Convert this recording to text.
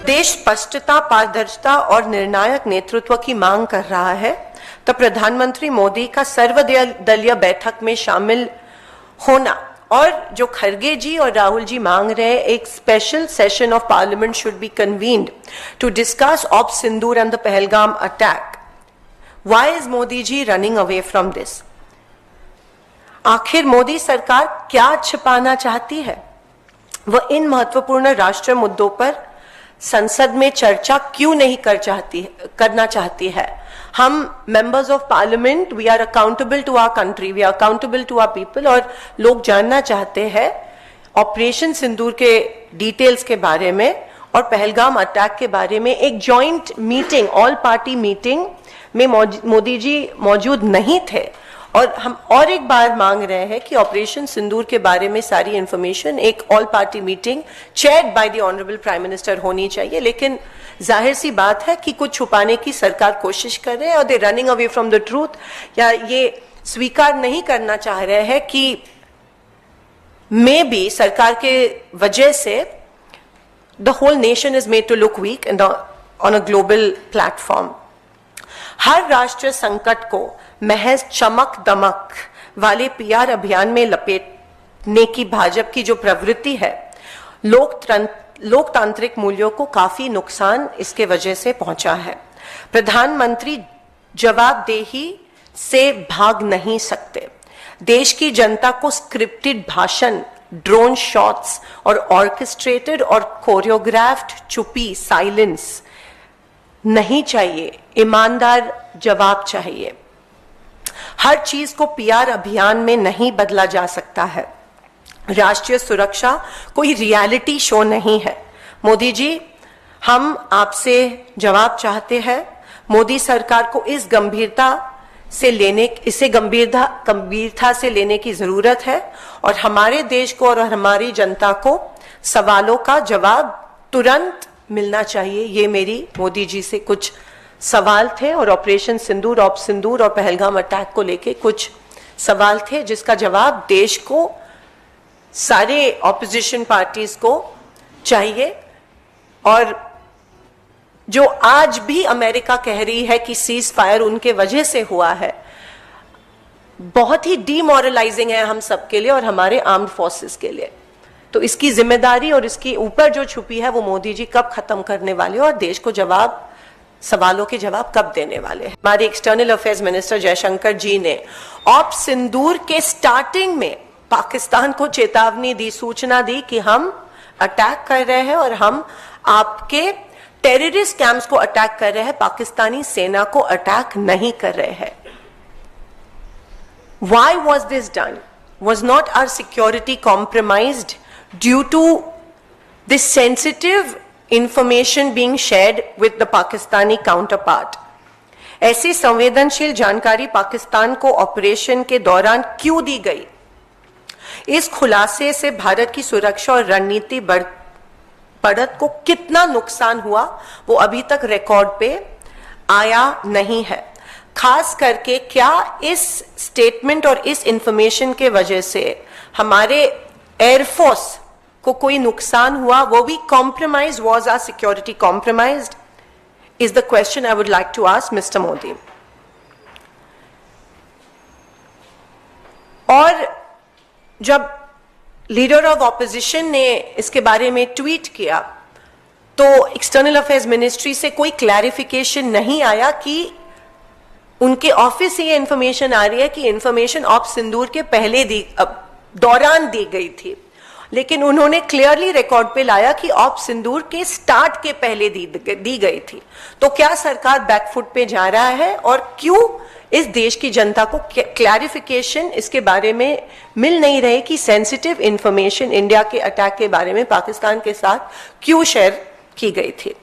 देश स्पष्टता, पारदर्शिता और निर्णायक नेतृत्व की मांग कर रहा है, तो प्रधानमंत्री मोदी का सर्वदलीय बैठक में शामिल होना और जो खरगे जी और राहुल जी मांग रहे हैं, एक special session of parliament should be convened to discuss of Sindoor and the Pahalgam attack. Why is Modi ji running away from this? आखिर मोदी सरकार क्या छिपाना चाहती है? वह इन महत्वपूर्ण राष्ट्रीय मुद्दों पर संसद में चर्चा क्यों नहीं करना चाहती है? हम members of parliament, we are accountable to our country, we are accountable to our people, और लोग जानना चाहते हैं ऑपरेशन सिंदूर के डिटेल्स के बारे में और पहलगाम अटैक के बारे में. एक joint meeting, all party meeting में मोदी जी मौजूद नहीं थे, और हम और एक बार मांग रहे हैं कि ऑपरेशन सिंदूर के बारे में सारी इंफॉर्मेशन एक all party meeting chaired by the honourable prime minister होनी चाहिए. लेकिन जाहिर सी बात है कि कुछ छुपाने की सरकार कोशिश कर रहे हैं, और दे running away from the truth, या ये स्वीकार नहीं करना चाह रहे हैं कि मे बी सरकार के वजह से the whole nation is made to look weak on a global platform. हर राष्ट्रीय संकट को महज चमक दमक वाले पीआर अभियान में लपेटने की भाजपा की जो प्रवृत्ति है, लोकतांत्रिक मूल्यों को काफी नुकसान इसके वजह से पहुंचा है. प्रधानमंत्री जवाबदेही से भाग नहीं सकते. देश की जनता को स्क्रिप्टेड भाषण, ड्रोन शॉट्स और ऑर्केस्ट्रेटेड और कोरियोग्राफ्ड चुप्पी, साइलेंस नहीं चाहिए. ईमानदार जवाब चाहिए. हर चीज को पीआर अभियान में नहीं बदला जा सकता है. राष्ट्रीय सुरक्षा कोई रियलिटी शो नहीं है. मोदी जी, हम आपसे जवाब चाहते हैं. मोदी सरकार को इसे गंभीरता से लेने की जरूरत है, और हमारे देश को और हमारी जनता को सवालों का जवाब तुरंत मिलना चाहिए. ये मेरी मोदी जी से कुछ सवाल थे, और ऑपरेशन सिंदूर और पहलगाम अटैक को लेके कुछ सवाल थे जिसका जवाब देश को, सारे ऑपोजिशन पार्टीज को चाहिए. और जो आज भी अमेरिका कह रही है कि सीज फायर उनके वजह से हुआ है, बहुत ही डीमोरलाइजिंग है हम सबके लिए और हमारे आर्म्ड फोर्सेस के लिए. तो इसकी जिम्मेदारी और इसके ऊपर जो छुपी है वो मोदी जी कब खत्म करने वाले और देश को सवालों के जवाब कब देने वाले हैं? हमारे एक्सटर्नल अफेयर्स मिनिस्टर जयशंकर जी ने ऑप सिंदूर के स्टार्टिंग में पाकिस्तान को चेतावनी दी, सूचना दी कि हम अटैक कर रहे हैं और हम आपके टेररिस्ट कैंप्स को अटैक कर रहे हैं, पाकिस्तानी सेना को अटैक नहीं कर रहे हैं. Why was this done? Was not our security compromised due to this sensitive information being shared with the Pakistani counterpart? ऐसी संवेदनशील जानकारी पाकिस्तान को ऑपरेशन के दौरान क्यों दी गई? इस खुलासे से भारत की सुरक्षा और रणनीति बढ़त को कितना नुकसान हुआ वो अभी तक रिकॉर्ड पे आया नहीं है. खास करके क्या इस स्टेटमेंट और इस इंफॉर्मेशन के वजह से हमारे एयरफोर्स को कोई नुकसान हुआ? वो भी compromise, was our security compromised, is the question I would like to ask mister Modi. और जब लीडर ऑफ ऑपोजिशन ने इसके बारे में ट्वीट किया तो एक्सटर्नल अफेयर्स मिनिस्ट्री से कोई क्लैरिफिकेशन नहीं आया कि उनके ऑफिस से ये इंफॉर्मेशन आ रही है कि इंफॉर्मेशन ऑप सिंदूर के पहले दौरान दी गई थी, लेकिन उन्होंने क्लियरली रिकॉर्ड पे लाया कि ऑप सिंदूर के स्टार्ट के पहले दी गई थी. तो क्या सरकार बैकफुट पे जा रहा है और क्यों इस देश की जनता को क्लैरिफिकेशन इसके बारे में मिल नहीं रही कि सेंसिटिव इंफॉर्मेशन इंडिया के अटैक के बारे में पाकिस्तान के साथ क्यों शेयर की गई थी?